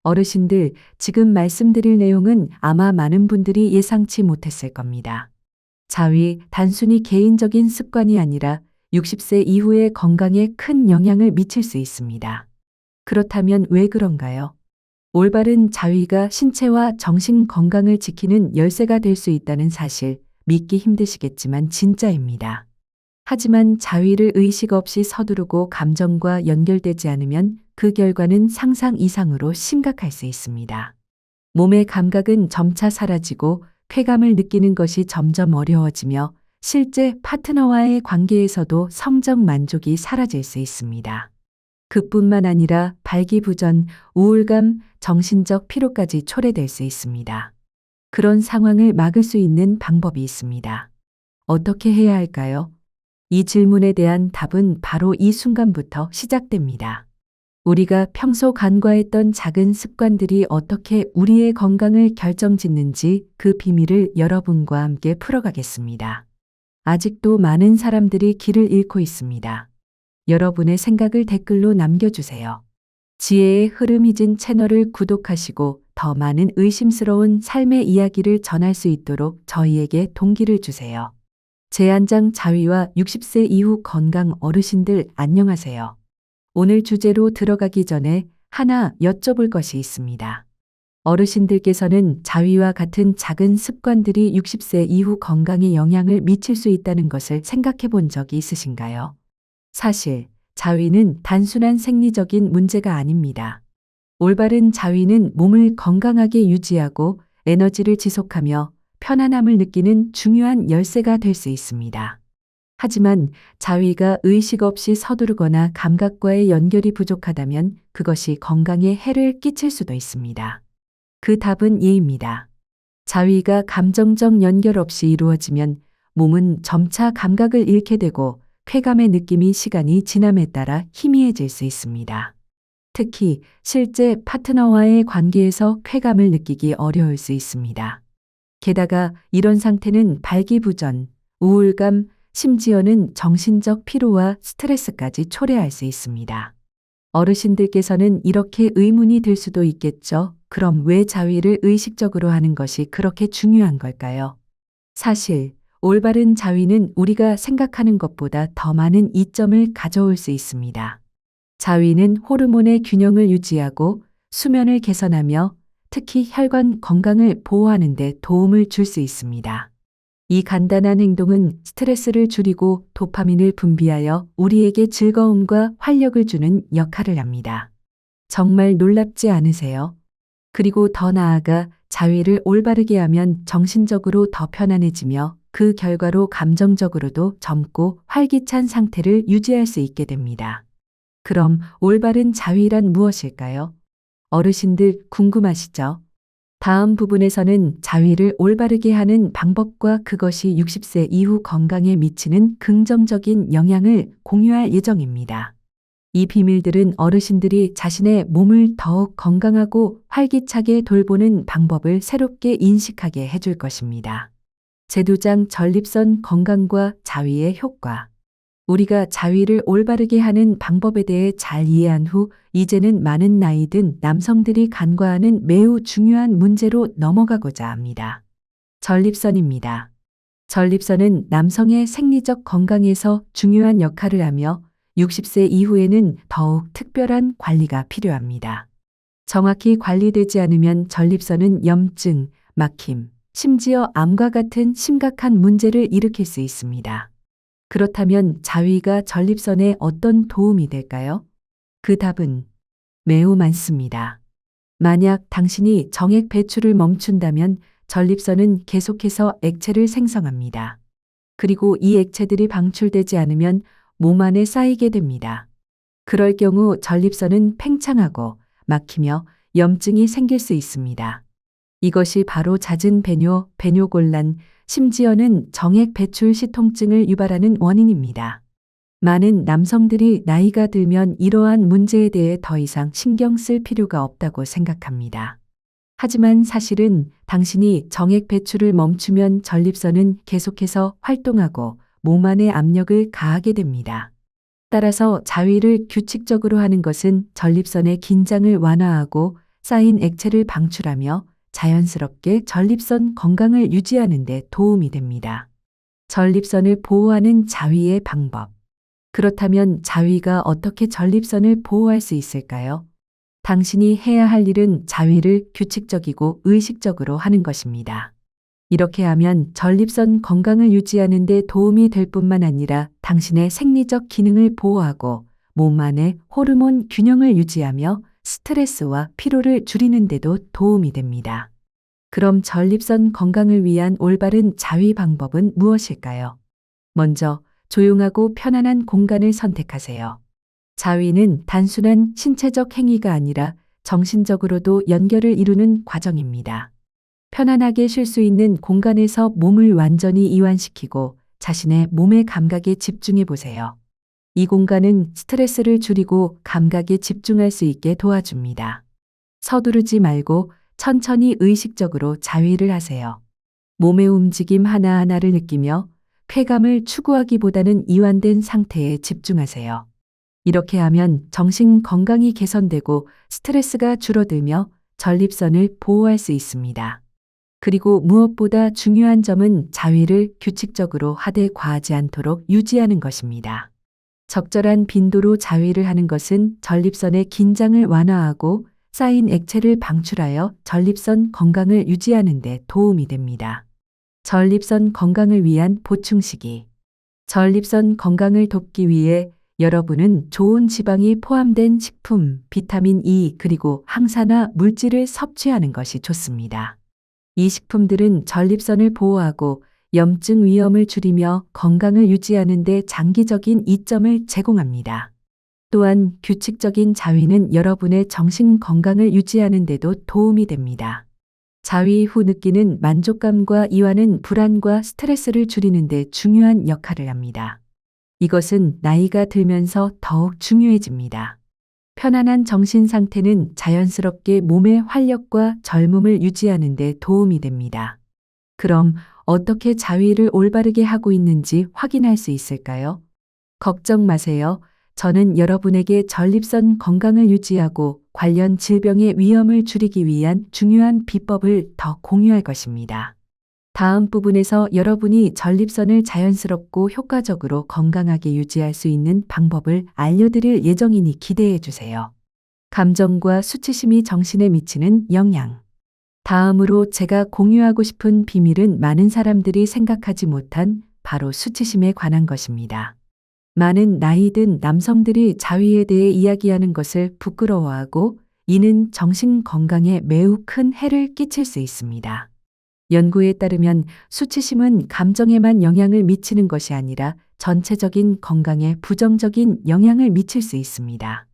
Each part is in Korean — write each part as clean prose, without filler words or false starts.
어르신들, 지금 말씀드릴 내용은 아마 많은 분들이 예상치 못했을 겁니다. 자위, 단순히 개인적인 습관이 아니라 60세 이후의 건강에 큰 영향을 미칠 수 있습니다. 그렇다면 왜 그런가요? 올바른 자위가 신체와 정신 건강을 지키는 열쇠가 될 수 있다는 사실, 믿기 힘드시겠지만 진짜입니다. 하지만 자위를 의식 없이 서두르고 감정과 연결되지 않으면 그 결과는 상상 이상으로 심각할 수 있습니다. 몸의 감각은 점차 사라지고 쾌감을 느끼는 것이 점점 어려워지며 실제 파트너와의 관계에서도 성적 만족이 사라질 수 있습니다. 그뿐만 아니라 발기부전, 우울감, 정신적 피로까지 초래될 수 있습니다. 그런 상황을 막을 수 있는 방법이 있습니다. 어떻게 해야 할까요? 이 질문에 대한 답은 바로 이 순간부터 시작됩니다. 우리가 평소 간과했던 작은 습관들이 어떻게 우리의 건강을 결정짓는지 그 비밀을 여러분과 함께 풀어가겠습니다. 아직도 많은 사람들이 길을 잃고 있습니다. 여러분의 생각을 댓글로 남겨주세요. 지혜의 흐름이진 채널을 구독하시고 더 많은 의심스러운 삶의 이야기를 전할 수 있도록 저희에게 동기를 주세요. 제한장 자위와 60세 이후 건강 어르신들 안녕하세요. 오늘 주제로 들어가기 전에 하나 여쭤볼 것이 있습니다. 어르신들께서는 자위와 같은 작은 습관들이 60세 이후 건강에 영향을 미칠 수 있다는 것을 생각해 본 적이 있으신가요? 사실, 자위는 단순한 생리적인 문제가 아닙니다. 올바른 자위는 몸을 건강하게 유지하고 에너지를 지속하며 편안함을 느끼는 중요한 열쇠가 될 수 있습니다. 하지만 자위가 의식 없이 서두르거나 감각과의 연결이 부족하다면 그것이 건강에 해를 끼칠 수도 있습니다. 그 답은 예입니다. 자위가 감정적 연결 없이 이루어지면 몸은 점차 감각을 잃게 되고 쾌감의 느낌이 시간이 지남에 따라 희미해질 수 있습니다. 특히 실제 파트너와의 관계에서 쾌감을 느끼기 어려울 수 있습니다. 게다가 이런 상태는 발기부전, 우울감, 심지어는 정신적 피로와 스트레스까지 초래할 수 있습니다. 어르신들께서는 이렇게 의문이 들 수도 있겠죠. 그럼 왜 자위를 의식적으로 하는 것이 그렇게 중요한 걸까요? 사실, 올바른 자위는 우리가 생각하는 것보다 더 많은 이점을 가져올 수 있습니다. 자위는 호르몬의 균형을 유지하고 수면을 개선하며 특히 혈관 건강을 보호하는 데 도움을 줄 수 있습니다. 이 간단한 행동은 스트레스를 줄이고 도파민을 분비하여 우리에게 즐거움과 활력을 주는 역할을 합니다. 정말 놀랍지 않으세요? 그리고 더 나아가 자위를 올바르게 하면 정신적으로 더 편안해지며 그 결과로 감정적으로도 젊고 활기찬 상태를 유지할 수 있게 됩니다. 그럼 올바른 자위란 무엇일까요? 어르신들 궁금하시죠? 다음 부분에서는 자위를 올바르게 하는 방법과 그것이 60세 이후 건강에 미치는 긍정적인 영향을 공유할 예정입니다. 이 비밀들은 어르신들이 자신의 몸을 더욱 건강하고 활기차게 돌보는 방법을 새롭게 인식하게 해줄 것입니다. 제도장 전립선 건강과 자위의 효과. 우리가 자위를 올바르게 하는 방법에 대해 잘 이해한 후 이제는 많은 나이 든 남성들이 간과하는 매우 중요한 문제로 넘어가고자 합니다. 전립선입니다. 전립선은 남성의 생리적 건강에서 중요한 역할을 하며 60세 이후에는 더욱 특별한 관리가 필요합니다. 정확히 관리되지 않으면 전립선은 염증, 막힘, 심지어 암과 같은 심각한 문제를 일으킬 수 있습니다. 그렇다면 자위가 전립선에 어떤 도움이 될까요? 그 답은 매우 많습니다. 만약 당신이 정액 배출을 멈춘다면 전립선은 계속해서 액체를 생성합니다. 그리고 이 액체들이 방출되지 않으면 몸 안에 쌓이게 됩니다. 그럴 경우 전립선은 팽창하고 막히며 염증이 생길 수 있습니다. 이것이 바로 잦은 배뇨, 배뇨곤란, 심지어는 정액 배출 시 통증을 유발하는 원인입니다. 많은 남성들이 나이가 들면 이러한 문제에 대해 더 이상 신경 쓸 필요가 없다고 생각합니다. 하지만 사실은 당신이 정액 배출을 멈추면 전립선은 계속해서 활동하고 몸 안에 압력을 가하게 됩니다. 따라서 자위를 규칙적으로 하는 것은 전립선의 긴장을 완화하고 쌓인 액체를 방출하며 자연스럽게 전립선 건강을 유지하는 데 도움이 됩니다. 전립선을 보호하는 자위의 방법. 그렇다면 자위가 어떻게 전립선을 보호할 수 있을까요? 당신이 해야 할 일은 자위를 규칙적이고 의식적으로 하는 것입니다. 이렇게 하면 전립선 건강을 유지하는 데 도움이 될 뿐만 아니라 당신의 생리적 기능을 보호하고 몸 안의 호르몬 균형을 유지하며 스트레스와 피로를 줄이는 데도 도움이 됩니다. 그럼 전립선 건강을 위한 올바른 자위 방법은 무엇일까요? 먼저 조용하고 편안한 공간을 선택하세요. 자위는 단순한 신체적 행위가 아니라 정신적으로도 연결을 이루는 과정입니다. 편안하게 쉴 수 있는 공간에서 몸을 완전히 이완시키고 자신의 몸의 감각에 집중해 보세요. 이 공간은 스트레스를 줄이고 감각에 집중할 수 있게 도와줍니다. 서두르지 말고 천천히 의식적으로 자위를 하세요. 몸의 움직임 하나하나를 느끼며 쾌감을 추구하기보다는 이완된 상태에 집중하세요. 이렇게 하면 정신 건강이 개선되고 스트레스가 줄어들며 전립선을 보호할 수 있습니다. 그리고 무엇보다 중요한 점은 자위를 규칙적으로 하되 과하지 않도록 유지하는 것입니다. 적절한 빈도로 자위를 하는 것은 전립선의 긴장을 완화하고 쌓인 액체를 방출하여 전립선 건강을 유지하는 데 도움이 됩니다. 전립선 건강을 위한 보충식이. 전립선 건강을 돕기 위해 여러분은 좋은 지방이 포함된 식품, 비타민 E 그리고 항산화 물질을 섭취하는 것이 좋습니다. 이 식품들은 전립선을 보호하고 염증 위험을 줄이며 건강을 유지하는 데 장기적인 이점을 제공합니다. 또한 규칙적인 자위는 여러분의 정신 건강을 유지하는 데도 도움이 됩니다. 자위 후 느끼는 만족감과 이완은 불안과 스트레스를 줄이는 데 중요한 역할을 합니다. 이것은 나이가 들면서 더욱 중요해집니다. 편안한 정신 상태는 자연스럽게 몸의 활력과 젊음을 유지하는 데 도움이 됩니다. 그럼 어떻게 자위를 올바르게 하고 있는지 확인할 수 있을까요? 걱정 마세요. 저는 여러분에게 전립선 건강을 유지하고 관련 질병의 위험을 줄이기 위한 중요한 비법을 더 공유할 것입니다. 다음 부분에서 여러분이 전립선을 자연스럽고 효과적으로 건강하게 유지할 수 있는 방법을 알려드릴 예정이니 기대해 주세요. 감정과 수치심이 정신에 미치는 영향. 다음으로 제가 공유하고 싶은 비밀은 많은 사람들이 생각하지 못한 바로 수치심에 관한 것입니다. 많은 나이 든 남성들이 자위에 대해 이야기하는 것을 부끄러워하고 이는 정신 건강에 매우 큰 해를 끼칠 수 있습니다. 연구에 따르면 수치심은 감정에만 영향을 미치는 것이 아니라 전체적인 건강에 부정적인 영향을 미칠 수 있습니다.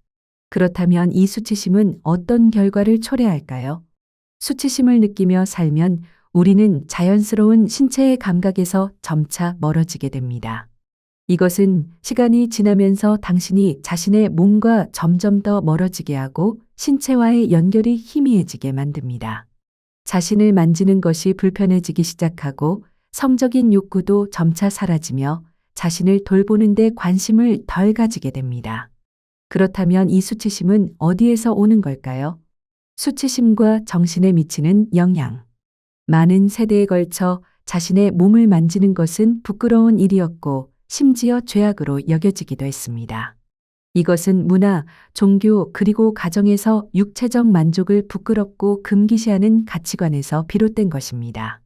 그렇다면 이 수치심은 어떤 결과를 초래할까요? 수치심을 느끼며 살면 우리는 자연스러운 신체의 감각에서 점차 멀어지게 됩니다. 이것은 시간이 지나면서 당신이 자신의 몸과 점점 더 멀어지게 하고 신체와의 연결이 희미해지게 만듭니다. 자신을 만지는 것이 불편해지기 시작하고 성적인 욕구도 점차 사라지며 자신을 돌보는 데 관심을 덜 가지게 됩니다. 그렇다면 이 수치심은 어디에서 오는 걸까요? 수치심과 정신에 미치는 영향. 많은 세대에 걸쳐 자신의 몸을 만지는 것은 부끄러운 일이었고 심지어 죄악으로 여겨지기도 했습니다. 이것은 문화, 종교 그리고 가정에서 육체적 만족을 부끄럽고 금기시하는 가치관에서 비롯된 것입니다.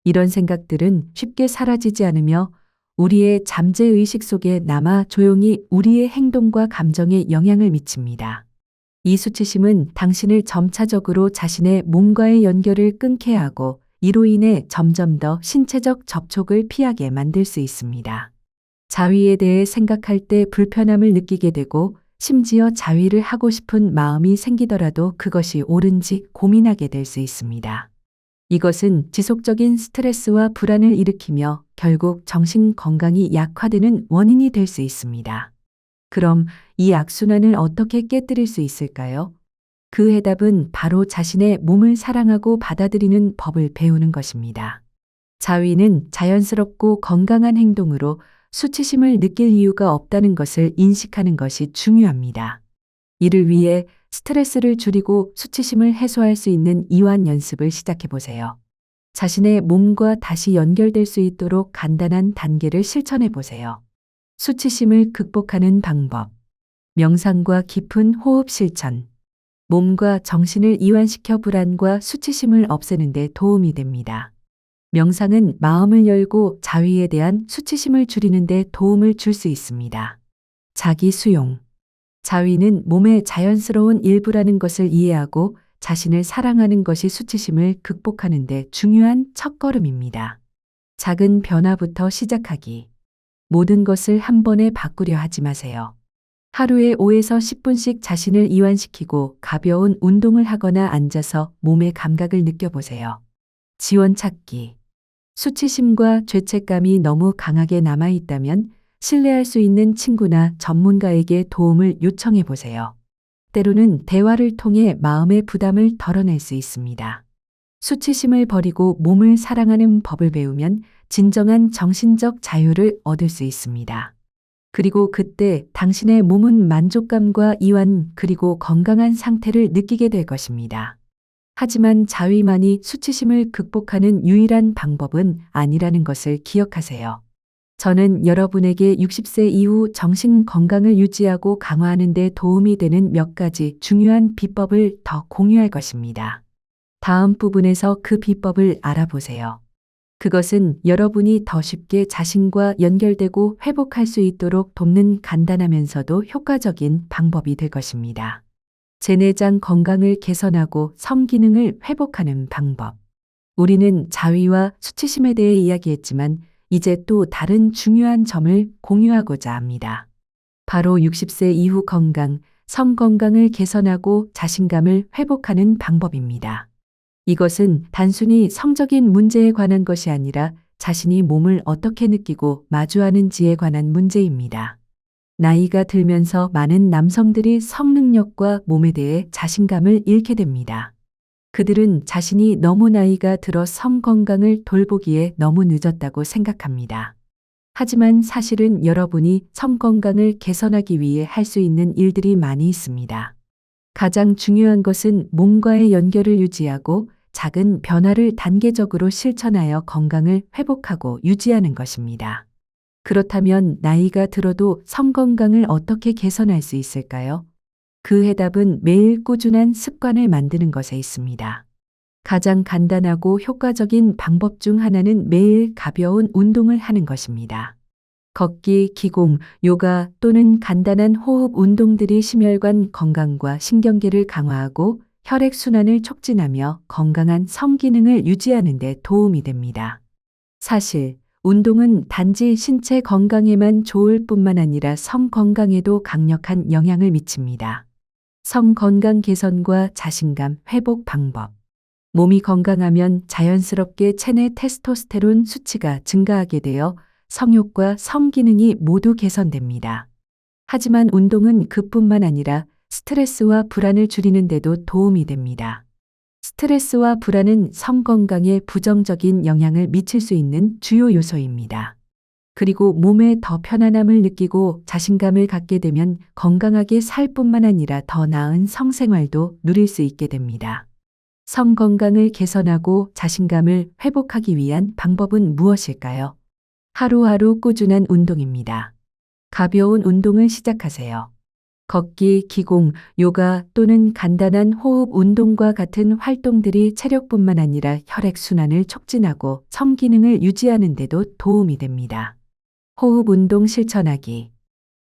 이런 생각들은 쉽게 사라지지 않으며 우리의 잠재의식 속에 남아 조용히 우리의 행동과 감정에 영향을 미칩니다. 이 수치심은 당신을 점차적으로 자신의 몸과의 연결을 끊게 하고 이로 인해 점점 더 신체적 접촉을 피하게 만들 수 있습니다. 자위에 대해 생각할 때 불편함을 느끼게 되고 심지어 자위를 하고 싶은 마음이 생기더라도 그것이 옳은지 고민하게 될 수 있습니다. 이것은 지속적인 스트레스와 불안을 일으키며 결국 정신 건강이 약화되는 원인이 될 수 있습니다. 그럼 이 악순환을 어떻게 깨뜨릴 수 있을까요? 그 해답은 바로 자신의 몸을 사랑하고 받아들이는 법을 배우는 것입니다. 자위는 자연스럽고 건강한 행동으로 수치심을 느낄 이유가 없다는 것을 인식하는 것이 중요합니다. 이를 위해 스트레스를 줄이고 수치심을 해소할 수 있는 이완 연습을 시작해 보세요. 자신의 몸과 다시 연결될 수 있도록 간단한 단계를 실천해 보세요. 수치심을 극복하는 방법. 명상과 깊은 호흡 실천. 몸과 정신을 이완시켜 불안과 수치심을 없애는 데 도움이 됩니다. 명상은 마음을 열고 자위에 대한 수치심을 줄이는 데 도움을 줄 수 있습니다. 자기 수용. 자위는 몸의 자연스러운 일부라는 것을 이해하고 자신을 사랑하는 것이 수치심을 극복하는 데 중요한 첫걸음입니다. 작은 변화부터 시작하기. 모든 것을 한 번에 바꾸려 하지 마세요. 하루에 5에서 10분씩 자신을 이완시키고 가벼운 운동을 하거나 앉아서 몸의 감각을 느껴보세요. 지원 찾기. 수치심과 죄책감이 너무 강하게 남아있다면 신뢰할 수 있는 친구나 전문가에게 도움을 요청해 보세요. 때로는 대화를 통해 마음의 부담을 덜어낼 수 있습니다. 수치심을 버리고 몸을 사랑하는 법을 배우면 진정한 정신적 자유를 얻을 수 있습니다. 그리고 그때 당신의 몸은 만족감과 이완 그리고 건강한 상태를 느끼게 될 것입니다. 하지만 자위만이 수치심을 극복하는 유일한 방법은 아니라는 것을 기억하세요. 저는 여러분에게 60세 이후 정신 건강을 유지하고 강화하는 데 도움이 되는 몇 가지 중요한 비법을 더 공유할 것입니다. 다음 부분에서 그 비법을 알아보세요. 그것은 여러분이 더 쉽게 자신과 연결되고 회복할 수 있도록 돕는 간단하면서도 효과적인 방법이 될 것입니다. 재내장 건강을 개선하고 성기능을 회복하는 방법. 우리는 자위와 수치심에 대해 이야기했지만 이제 또 다른 중요한 점을 공유하고자 합니다. 바로 60세 이후 건강, 성 건강을 개선하고 자신감을 회복하는 방법입니다. 이것은 단순히 성적인 문제에 관한 것이 아니라 자신이 몸을 어떻게 느끼고 마주하는지에 관한 문제입니다. 나이가 들면서 많은 남성들이 성능력과 몸에 대해 자신감을 잃게 됩니다. 그들은 자신이 너무 나이가 들어 성 건강을 돌보기에 너무 늦었다고 생각합니다. 하지만 사실은 여러분이 성 건강을 개선하기 위해 할 수 있는 일들이 많이 있습니다. 가장 중요한 것은 몸과의 연결을 유지하고 작은 변화를 단계적으로 실천하여 건강을 회복하고 유지하는 것입니다. 그렇다면 나이가 들어도 성 건강을 어떻게 개선할 수 있을까요? 그 해답은 매일 꾸준한 습관을 만드는 것에 있습니다. 가장 간단하고 효과적인 방법 중 하나는 매일 가벼운 운동을 하는 것입니다. 걷기, 기공, 요가 또는 간단한 호흡 운동들이 심혈관 건강과 신경계를 강화하고 혈액순환을 촉진하며 건강한 성기능을 유지하는 데 도움이 됩니다. 사실, 운동은 단지 신체 건강에만 좋을 뿐만 아니라 성 건강에도 강력한 영향을 미칩니다. 성 건강 개선과 자신감 회복 방법. 몸이 건강하면 자연스럽게 체내 테스토스테론 수치가 증가하게 되어 성욕과 성기능이 모두 개선됩니다. 하지만 운동은 그뿐만 아니라 스트레스와 불안을 줄이는 데도 도움이 됩니다. 스트레스와 불안은 성 건강에 부정적인 영향을 미칠 수 있는 주요 요소입니다. 그리고 몸에 더 편안함을 느끼고 자신감을 갖게 되면 건강하게 살 뿐만 아니라 더 나은 성생활도 누릴 수 있게 됩니다. 성 건강을 개선하고 자신감을 회복하기 위한 방법은 무엇일까요? 하루하루 꾸준한 운동입니다. 가벼운 운동을 시작하세요. 걷기, 기공, 요가 또는 간단한 호흡 운동과 같은 활동들이 체력뿐만 아니라 혈액순환을 촉진하고 성기능을 유지하는 데도 도움이 됩니다. 호흡 운동 실천하기.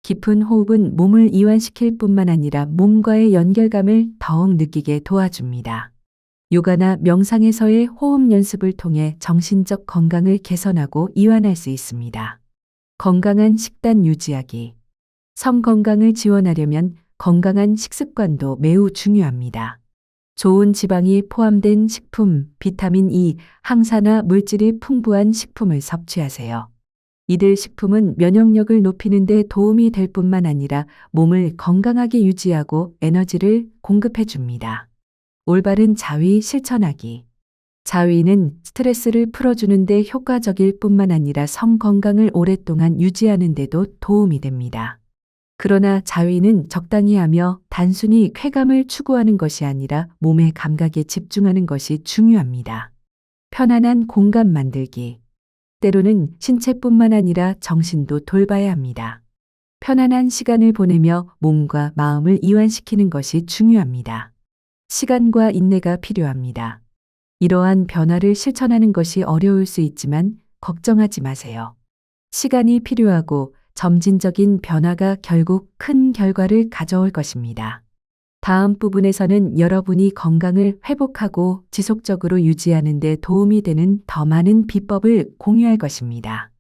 깊은 호흡은 몸을 이완시킬 뿐만 아니라 몸과의 연결감을 더욱 느끼게 도와줍니다. 요가나 명상에서의 호흡 연습을 통해 정신적 건강을 개선하고 이완할 수 있습니다. 건강한 식단 유지하기. 성 건강을 지원하려면 건강한 식습관도 매우 중요합니다. 좋은 지방이 포함된 식품, 비타민 E, 항산화 물질이 풍부한 식품을 섭취하세요. 이들 식품은 면역력을 높이는 데 도움이 될 뿐만 아니라 몸을 건강하게 유지하고 에너지를 공급해 줍니다. 올바른 자위 실천하기. 자위는 스트레스를 풀어주는 데 효과적일 뿐만 아니라 성 건강을 오랫동안 유지하는 데도 도움이 됩니다. 그러나 자위는 적당히 하며 단순히 쾌감을 추구하는 것이 아니라 몸의 감각에 집중하는 것이 중요합니다. 편안한 공간 만들기. 때로는 신체뿐만 아니라 정신도 돌봐야 합니다. 편안한 시간을 보내며 몸과 마음을 이완시키는 것이 중요합니다. 시간과 인내가 필요합니다. 이러한 변화를 실천하는 것이 어려울 수 있지만 걱정하지 마세요. 시간이 필요하고 점진적인 변화가 결국 큰 결과를 가져올 것입니다. 다음 부분에서는 여러분이 건강을 회복하고 지속적으로 유지하는 데 도움이 되는 더 많은 비법을 공유할 것입니다.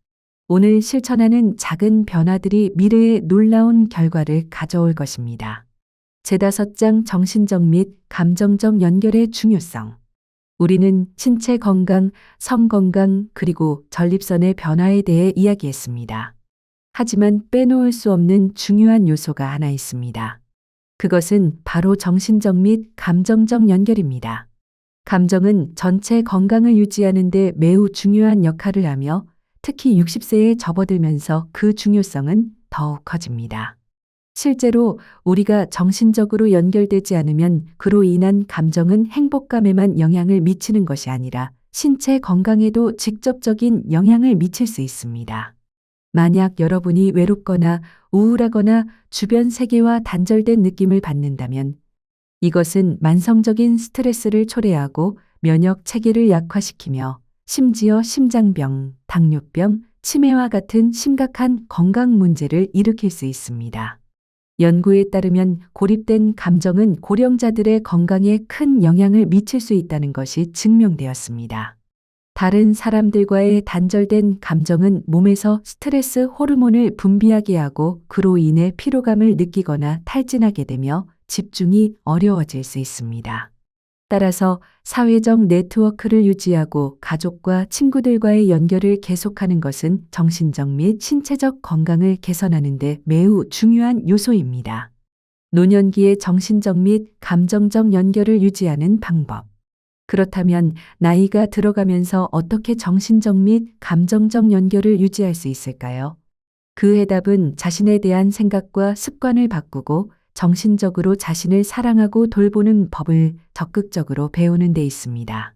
오늘 실천하는 작은 변화들이 미래에 놀라운 결과를 가져올 것입니다. 제5장 정신적 및 감정적 연결의 중요성. 우리는 신체 건강, 성 건강, 그리고 전립선의 변화에 대해 이야기했습니다. 하지만 빼놓을 수 없는 중요한 요소가 하나 있습니다. 그것은 바로 정신적 및 감정적 연결입니다. 감정은 전체 건강을 유지하는 데 매우 중요한 역할을 하며 특히 60세에 접어들면서 그 중요성은 더욱 커집니다. 실제로 우리가 정신적으로 연결되지 않으면 그로 인한 감정은 행복감에만 영향을 미치는 것이 아니라 신체 건강에도 직접적인 영향을 미칠 수 있습니다. 만약 여러분이 외롭거나 우울하거나 주변 세계와 단절된 느낌을 받는다면 이것은 만성적인 스트레스를 초래하고 면역 체계를 약화시키며 심지어 심장병, 당뇨병, 치매와 같은 심각한 건강 문제를 일으킬 수 있습니다. 연구에 따르면 고립된 감정은 고령자들의 건강에 큰 영향을 미칠 수 있다는 것이 증명되었습니다. 다른 사람들과의 단절된 감정은 몸에서 스트레스 호르몬을 분비하게 하고 그로 인해 피로감을 느끼거나 탈진하게 되며 집중이 어려워질 수 있습니다. 따라서 사회적 네트워크를 유지하고 가족과 친구들과의 연결을 계속하는 것은 정신적 및 신체적 건강을 개선하는 데 매우 중요한 요소입니다. 노년기의 정신적 및 감정적 연결을 유지하는 방법. 그렇다면 나이가 들어가면서 어떻게 정신적 및 감정적 연결을 유지할 수 있을까요? 그 해답은 자신에 대한 생각과 습관을 바꾸고 정신적으로 자신을 사랑하고 돌보는 법을 적극적으로 배우는 데 있습니다.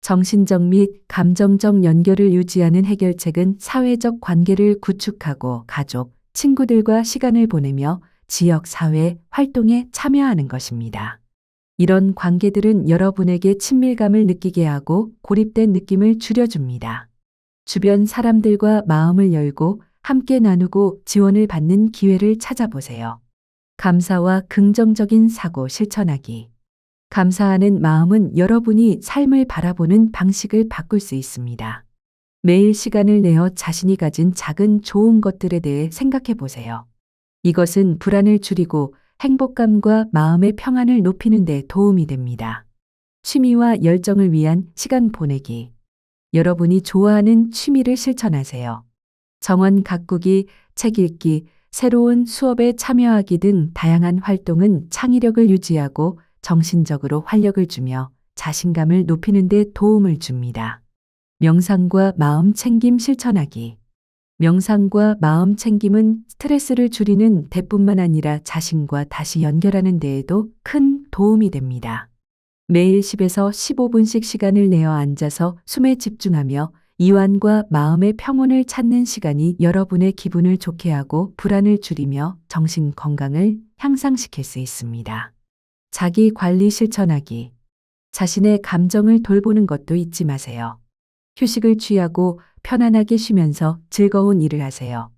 정신적 및 감정적 연결을 유지하는 해결책은 사회적 관계를 구축하고 가족, 친구들과 시간을 보내며 지역 사회 활동에 참여하는 것입니다. 이런 관계들은 여러분에게 친밀감을 느끼게 하고 고립된 느낌을 줄여줍니다. 주변 사람들과 마음을 열고 함께 나누고 지원을 받는 기회를 찾아보세요. 감사와 긍정적인 사고 실천하기. 감사하는 마음은 여러분이 삶을 바라보는 방식을 바꿀 수 있습니다. 매일 시간을 내어 자신이 가진 작은 좋은 것들에 대해 생각해 보세요. 이것은 불안을 줄이고 행복감과 마음의 평안을 높이는 데 도움이 됩니다. 취미와 열정을 위한 시간 보내기. 여러분이 좋아하는 취미를 실천하세요. 정원 가꾸기, 책 읽기, 새로운 수업에 참여하기 등 다양한 활동은 창의력을 유지하고 정신적으로 활력을 주며 자신감을 높이는 데 도움을 줍니다. 명상과 마음 챙김 실천하기. 명상과 마음 챙김은 스트레스를 줄이는 데뿐만 아니라 자신과 다시 연결하는 데에도 큰 도움이 됩니다. 매일 10에서 15분씩 시간을 내어 앉아서 숨에 집중하며 이완과 마음의 평온을 찾는 시간이 여러분의 기분을 좋게 하고 불안을 줄이며 정신 건강을 향상시킬 수 있습니다. 자기 관리 실천하기. 자신의 감정을 돌보는 것도 잊지 마세요. 휴식을 취하고 편안하게 쉬면서 즐거운 일을 하세요.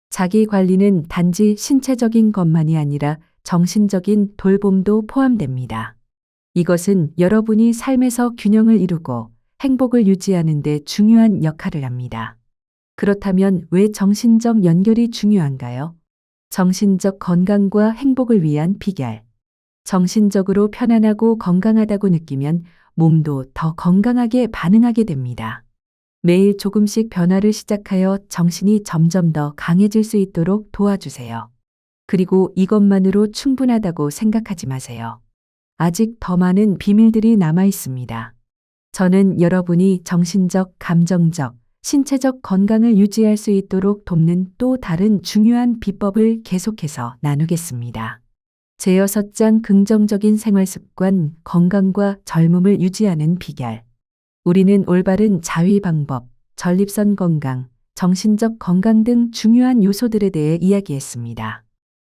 자기 관리는 단지 신체적인 것만이 아니라 정신적인 돌봄도 포함됩니다. 이것은 여러분이 삶에서 균형을 이루고 행복을 유지하는 데 중요한 역할을 합니다. 그렇다면 왜 정신적 연결이 중요한가요? 정신적 건강과 행복을 위한 비결. 정신적으로 편안하고 건강하다고 느끼면 몸도 더 건강하게 반응하게 됩니다. 매일 조금씩 변화를 시작하여 정신이 점점 더 강해질 수 있도록 도와주세요. 그리고 이것만으로 충분하다고 생각하지 마세요. 아직 더 많은 비밀들이 남아 있습니다. 저는 여러분이 정신적, 감정적, 신체적 건강을 유지할 수 있도록 돕는 또 다른 중요한 비법을 계속해서 나누겠습니다. 제6장 긍정적인 생활 습관, 건강과 젊음을 유지하는 비결. 우리는 올바른 자위 방법, 전립선 건강, 정신적 건강 등 중요한 요소들에 대해 이야기했습니다.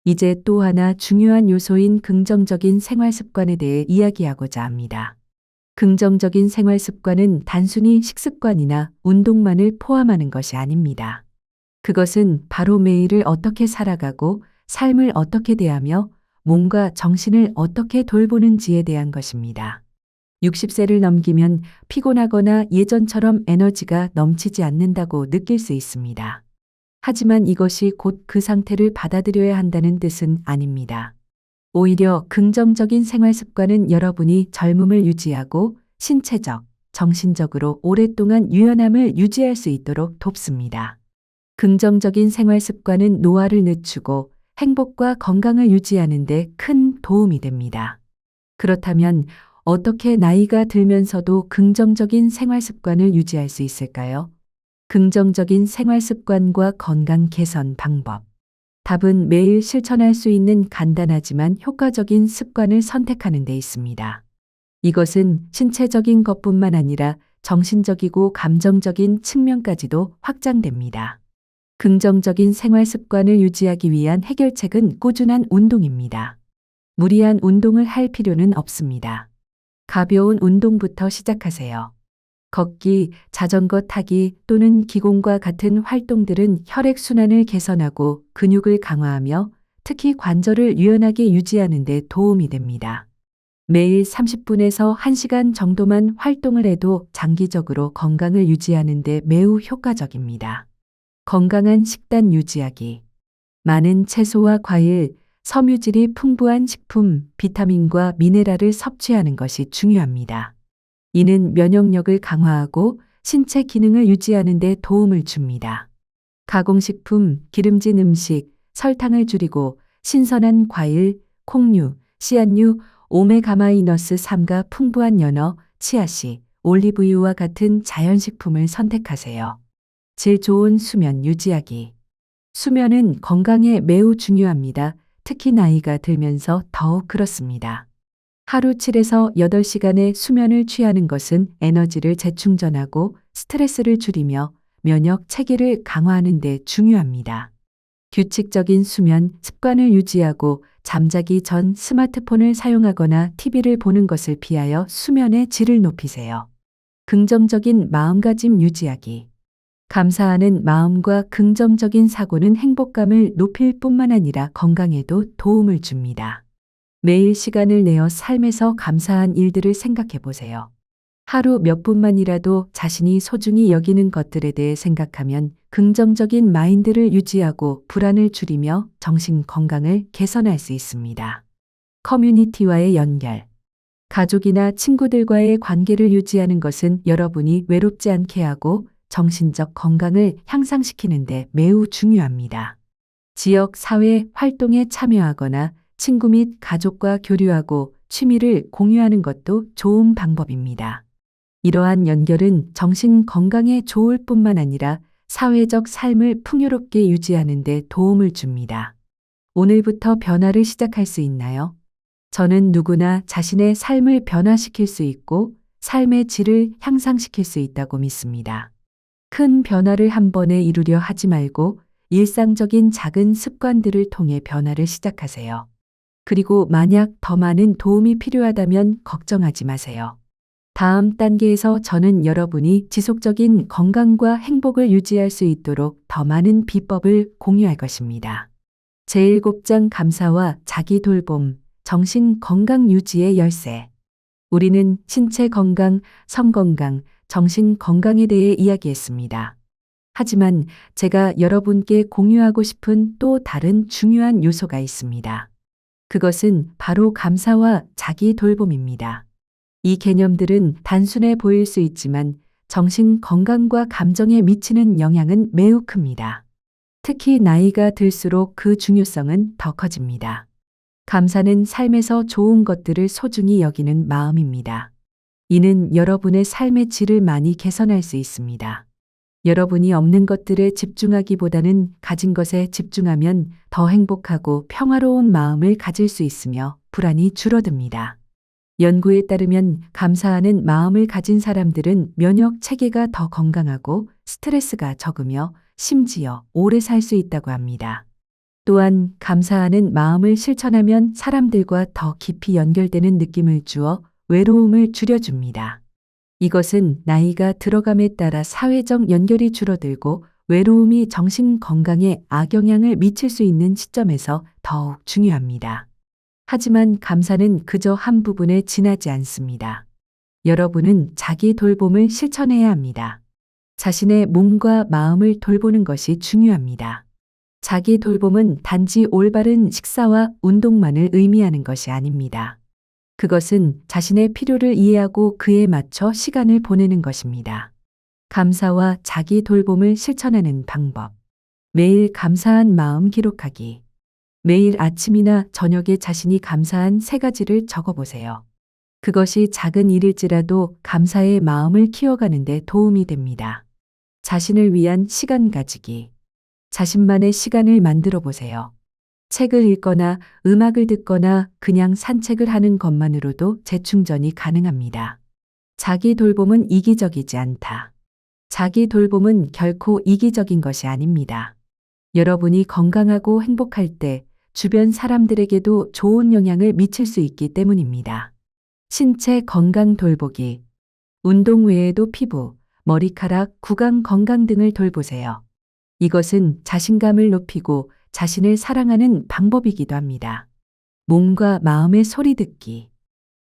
이제 또 하나 중요한 요소인 긍정적인 생활 습관에 대해 이야기하고자 합니다. 긍정적인 생활 습관은 단순히 식습관이나 운동만을 포함하는 것이 아닙니다. 그것은 바로 매일을 어떻게 살아가고 삶을 어떻게 대하며 몸과 정신을 어떻게 돌보는지에 대한 것입니다. 60세를 넘기면 피곤하거나 예전처럼 에너지가 넘치지 않는다고 느낄 수 있습니다. 하지만 이것이 곧 그 상태를 받아들여야 한다는 뜻은 아닙니다. 오히려 긍정적인 생활 습관은 여러분이 젊음을 유지하고 신체적, 정신적으로 오랫동안 유연함을 유지할 수 있도록 돕습니다. 긍정적인 생활 습관은 노화를 늦추고 행복과 건강을 유지하는 데 큰 도움이 됩니다. 그렇다면 어떻게 나이가 들면서도 긍정적인 생활 습관을 유지할 수 있을까요? 긍정적인 생활 습관과 건강 개선 방법. 답은 매일 실천할 수 있는 간단하지만 효과적인 습관을 선택하는 데 있습니다. 이것은 신체적인 것뿐만 아니라 정신적이고 감정적인 측면까지도 확장됩니다. 긍정적인 생활 습관을 유지하기 위한 해결책은 꾸준한 운동입니다. 무리한 운동을 할 필요는 없습니다. 가벼운 운동부터 시작하세요. 걷기, 자전거 타기 또는 기공과 같은 활동들은 혈액순환을 개선하고 근육을 강화하며 특히 관절을 유연하게 유지하는 데 도움이 됩니다. 매일 30분에서 1시간 정도만 활동을 해도 장기적으로 건강을 유지하는 데 매우 효과적입니다. 건강한 식단 유지하기. 많은 채소와 과일, 섬유질이 풍부한 식품, 비타민과 미네랄을 섭취하는 것이 중요합니다. 이는 면역력을 강화하고 신체 기능을 유지하는 데 도움을 줍니다. 가공식품, 기름진 음식, 설탕을 줄이고 신선한 과일, 콩류, 씨앗류, 오메가마이너스3가 풍부한 연어, 치아씨, 올리브유와 같은 자연식품을 선택하세요. 질 좋은 수면 유지하기. 수면은 건강에 매우 중요합니다. 특히 나이가 들면서 더욱 그렇습니다. 하루 7에서 8시간의 수면을 취하는 것은 에너지를 재충전하고 스트레스를 줄이며 면역 체계를 강화하는 데 중요합니다. 규칙적인 수면 습관을 유지하고 잠자기 전 스마트폰을 사용하거나 TV를 보는 것을 피하여 수면의 질을 높이세요. 긍정적인 마음가짐 유지하기. 감사하는 마음과 긍정적인 사고는 행복감을 높일 뿐만 아니라 건강에도 도움을 줍니다. 매일 시간을 내어 삶에서 감사한 일들을 생각해 보세요. 하루 몇 분만이라도 자신이 소중히 여기는 것들에 대해 생각하면 긍정적인 마인드를 유지하고 불안을 줄이며 정신 건강을 개선할 수 있습니다. 커뮤니티와의 연결. 가족이나 친구들과의 관계를 유지하는 것은 여러분이 외롭지 않게 하고 정신적 건강을 향상시키는 데 매우 중요합니다. 지역 사회 활동에 참여하거나 친구 및 가족과 교류하고 취미를 공유하는 것도 좋은 방법입니다. 이러한 연결은 정신 건강에 좋을 뿐만 아니라 사회적 삶을 풍요롭게 유지하는 데 도움을 줍니다. 오늘부터 변화를 시작할 수 있나요? 저는 누구나 자신의 삶을 변화시킬 수 있고 삶의 질을 향상시킬 수 있다고 믿습니다. 큰 변화를 한 번에 이루려 하지 말고 일상적인 작은 습관들을 통해 변화를 시작하세요. 그리고 만약 더 많은 도움이 필요하다면 걱정하지 마세요. 다음 단계에서 저는 여러분이 지속적인 건강과 행복을 유지할 수 있도록 더 많은 비법을 공유할 것입니다. 제7장 감사와 자기 돌봄, 정신 건강 유지의 열쇠. 우리는 신체 건강, 성 건강, 정신 건강에 대해 이야기했습니다. 하지만 제가 여러분께 공유하고 싶은 또 다른 중요한 요소가 있습니다. 그것은 바로 감사와 자기 돌봄입니다. 이 개념들은 단순해 보일 수 있지만 정신 건강과 감정에 미치는 영향은 매우 큽니다. 특히 나이가 들수록 그 중요성은 더 커집니다. 감사는 삶에서 좋은 것들을 소중히 여기는 마음입니다. 이는 여러분의 삶의 질을 많이 개선할 수 있습니다. 여러분이 없는 것들에 집중하기보다는 가진 것에 집중하면 더 행복하고 평화로운 마음을 가질 수 있으며 불안이 줄어듭니다. 연구에 따르면 감사하는 마음을 가진 사람들은 면역 체계가 더 건강하고 스트레스가 적으며 심지어 오래 살 수 있다고 합니다. 또한 감사하는 마음을 실천하면 사람들과 더 깊이 연결되는 느낌을 주어 외로움을 줄여줍니다. 이것은 나이가 들어감에 따라 사회적 연결이 줄어들고 외로움이 정신 건강에 악영향을 미칠 수 있는 시점에서 더욱 중요합니다. 하지만 감사는 그저 한 부분에 지나지 않습니다. 여러분은 자기 돌봄을 실천해야 합니다. 자신의 몸과 마음을 돌보는 것이 중요합니다. 자기 돌봄은 단지 올바른 식사와 운동만을 의미하는 것이 아닙니다. 그것은 자신의 필요를 이해하고 그에 맞춰 시간을 보내는 것입니다. 감사와 자기 돌봄을 실천하는 방법. 매일 감사한 마음 기록하기. 매일 아침이나 저녁에 자신이 감사한 3가지를 적어보세요. 그것이 작은 일일지라도 감사의 마음을 키워가는 데 도움이 됩니다. 자신을 위한 시간 가지기. 자신만의 시간을 만들어 보세요. 책을 읽거나 음악을 듣거나 그냥 산책을 하는 것만으로도 재충전이 가능합니다. 자기 돌봄은 이기적이지 않다. 자기 돌봄은 결코 이기적인 것이 아닙니다. 여러분이 건강하고 행복할 때 주변 사람들에게도 좋은 영향을 미칠 수 있기 때문입니다. 신체 건강 돌보기. 운동 외에도 피부, 머리카락, 구강 건강 등을 돌보세요. 이것은 자신감을 높이고 자신을 사랑하는 방법이기도 합니다. 몸과 마음의 소리 듣기.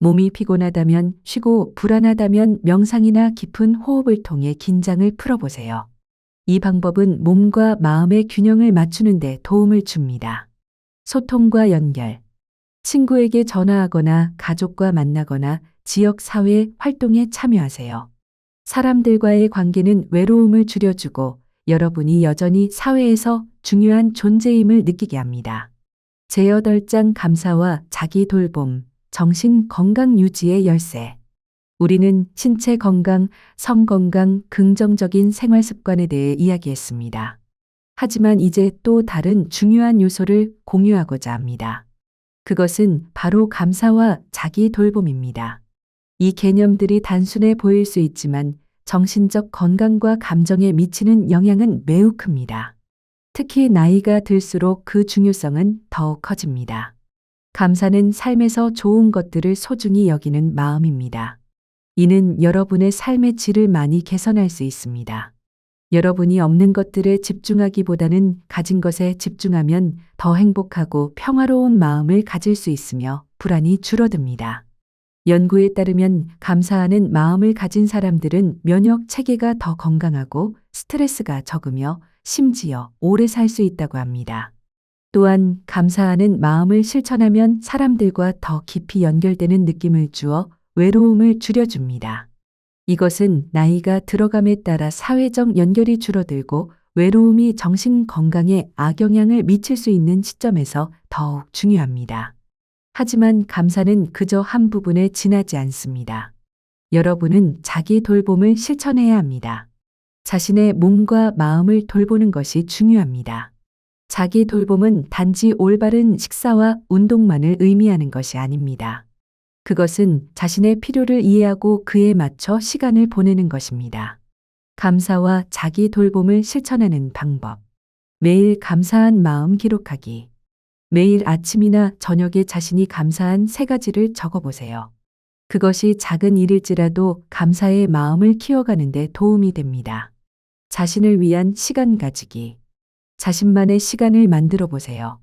몸이 피곤하다면 쉬고 불안하다면 명상이나 깊은 호흡을 통해 긴장을 풀어보세요. 이 방법은 몸과 마음의 균형을 맞추는 데 도움을 줍니다. 소통과 연결. 친구에게 전화하거나 가족과 만나거나 지역 사회 활동에 참여하세요. 사람들과의 관계는 외로움을 줄여주고 여러분이 여전히 사회에서 중요한 존재임을 느끼게 합니다. 제8장 감사와 자기 돌봄, 정신 건강 유지의 열쇠. 우리는 신체 건강, 성 건강, 긍정적인 생활 습관에 대해 이야기했습니다. 하지만 이제 또 다른 중요한 요소를 공유하고자 합니다. 그것은 바로 감사와 자기 돌봄입니다. 이 개념들이 단순해 보일 수 있지만 정신적 건강과 감정에 미치는 영향은 매우 큽니다. 특히 나이가 들수록 그 중요성은 더욱 커집니다. 감사는 삶에서 좋은 것들을 소중히 여기는 마음입니다. 이는 여러분의 삶의 질을 많이 개선할 수 있습니다. 여러분이 없는 것들에 집중하기보다는 가진 것에 집중하면 더 행복하고 평화로운 마음을 가질 수 있으며 불안이 줄어듭니다. 연구에 따르면 감사하는 마음을 가진 사람들은 면역 체계가 더 건강하고 스트레스가 적으며 심지어 오래 살 수 있다고 합니다. 또한 감사하는 마음을 실천하면 사람들과 더 깊이 연결되는 느낌을 주어 외로움을 줄여줍니다. 이것은 나이가 들어감에 따라 사회적 연결이 줄어들고 외로움이 정신 건강에 악영향을 미칠 수 있는 시점에서 더욱 중요합니다. 하지만 감사는 그저 한 부분에 지나지 않습니다. 여러분은 자기 돌봄을 실천해야 합니다. 자신의 몸과 마음을 돌보는 것이 중요합니다. 자기 돌봄은 단지 올바른 식사와 운동만을 의미하는 것이 아닙니다. 그것은 자신의 필요를 이해하고 그에 맞춰 시간을 보내는 것입니다. 감사와 자기 돌봄을 실천하는 방법. 매일 감사한 마음 기록하기. 매일 아침이나 저녁에 자신이 감사한 3가지를 적어보세요. 그것이 작은 일일지라도 감사의 마음을 키워가는 데 도움이 됩니다. 자신을 위한 시간 가지기. 자신만의 시간을 만들어 보세요.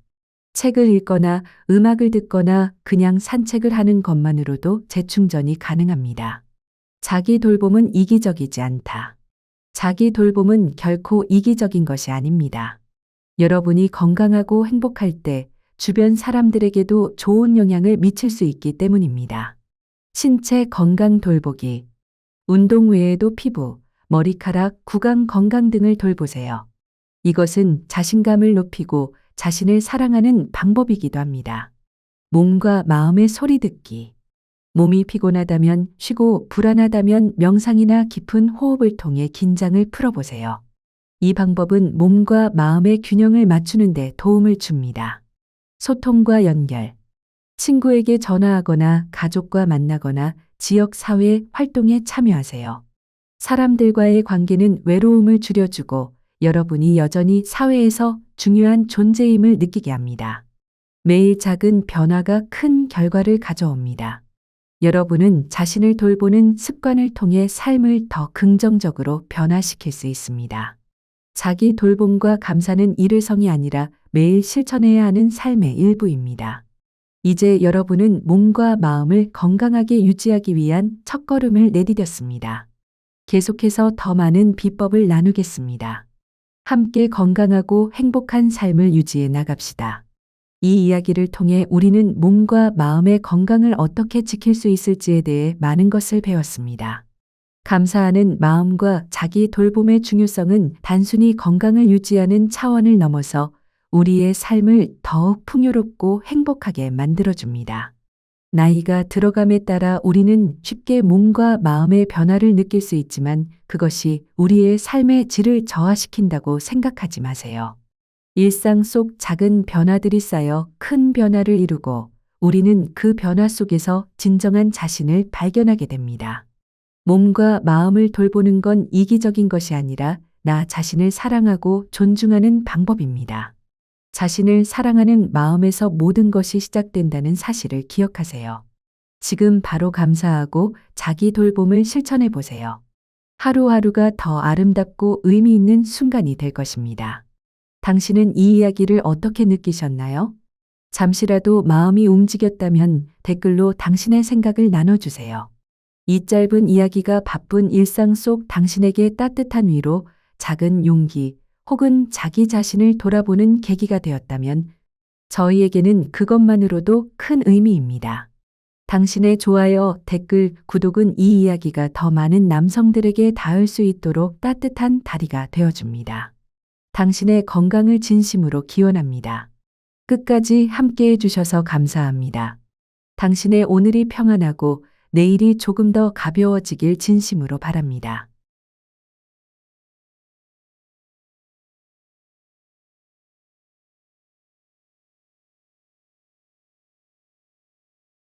책을 읽거나 음악을 듣거나 그냥 산책을 하는 것만으로도 재충전이 가능합니다. 자기 돌봄은 이기적이지 않다. 자기 돌봄은 결코 이기적인 것이 아닙니다. 여러분이 건강하고 행복할 때 주변 사람들에게도 좋은 영향을 미칠 수 있기 때문입니다. 신체 건강 돌보기. 운동 외에도 피부, 머리카락, 구강 건강 등을 돌보세요. 이것은 자신감을 높이고 자신을 사랑하는 방법이기도 합니다. 몸과 마음의 소리 듣기. 몸이 피곤하다면 쉬고 불안하다면 명상이나 깊은 호흡을 통해 긴장을 풀어보세요. 이 방법은 몸과 마음의 균형을 맞추는 데 도움을 줍니다. 소통과 연결. 친구에게 전화하거나 가족과 만나거나 지역 사회 활동에 참여하세요. 사람들과의 관계는 외로움을 줄여주고 여러분이 여전히 사회에서 중요한 존재임을 느끼게 합니다. 매일 작은 변화가 큰 결과를 가져옵니다. 여러분은 자신을 돌보는 습관을 통해 삶을 더 긍정적으로 변화시킬 수 있습니다. 자기 돌봄과 감사는 일회성이 아니라 매일 실천해야 하는 삶의 일부입니다. 이제 여러분은 몸과 마음을 건강하게 유지하기 위한 첫걸음을 내디뎠습니다. 계속해서 더 많은 비법을 나누겠습니다. 함께 건강하고 행복한 삶을 유지해 나갑시다. 이 이야기를 통해 우리는 몸과 마음의 건강을 어떻게 지킬 수 있을지에 대해 많은 것을 배웠습니다. 감사하는 마음과 자기 돌봄의 중요성은 단순히 건강을 유지하는 차원을 넘어서 우리의 삶을 더욱 풍요롭고 행복하게 만들어줍니다. 나이가 들어감에 따라 우리는 쉽게 몸과 마음의 변화를 느낄 수 있지만 그것이 우리의 삶의 질을 저하시킨다고 생각하지 마세요. 일상 속 작은 변화들이 쌓여 큰 변화를 이루고 우리는 그 변화 속에서 진정한 자신을 발견하게 됩니다. 몸과 마음을 돌보는 건 이기적인 것이 아니라 나 자신을 사랑하고 존중하는 방법입니다. 자신을 사랑하는 마음에서 모든 것이 시작된다는 사실을 기억하세요. 지금 바로 감사하고 자기 돌봄을 실천해 보세요. 하루하루가 더 아름답고 의미 있는 순간이 될 것입니다. 당신은 이 이야기를 어떻게 느끼셨나요? 잠시라도 마음이 움직였다면 댓글로 당신의 생각을 나눠주세요. 이 짧은 이야기가 바쁜 일상 속 당신에게 따뜻한 위로, 작은 용기, 혹은 자기 자신을 돌아보는 계기가 되었다면 저희에게는 그것만으로도 큰 의미입니다. 당신의 좋아요, 댓글, 구독은 이 이야기가 더 많은 남성들에게 닿을 수 있도록 따뜻한 다리가 되어줍니다. 당신의 건강을 진심으로 기원합니다. 끝까지 함께해 주셔서 감사합니다. 당신의 오늘이 평안하고 내일이 조금 더 가벼워지길 진심으로 바랍니다.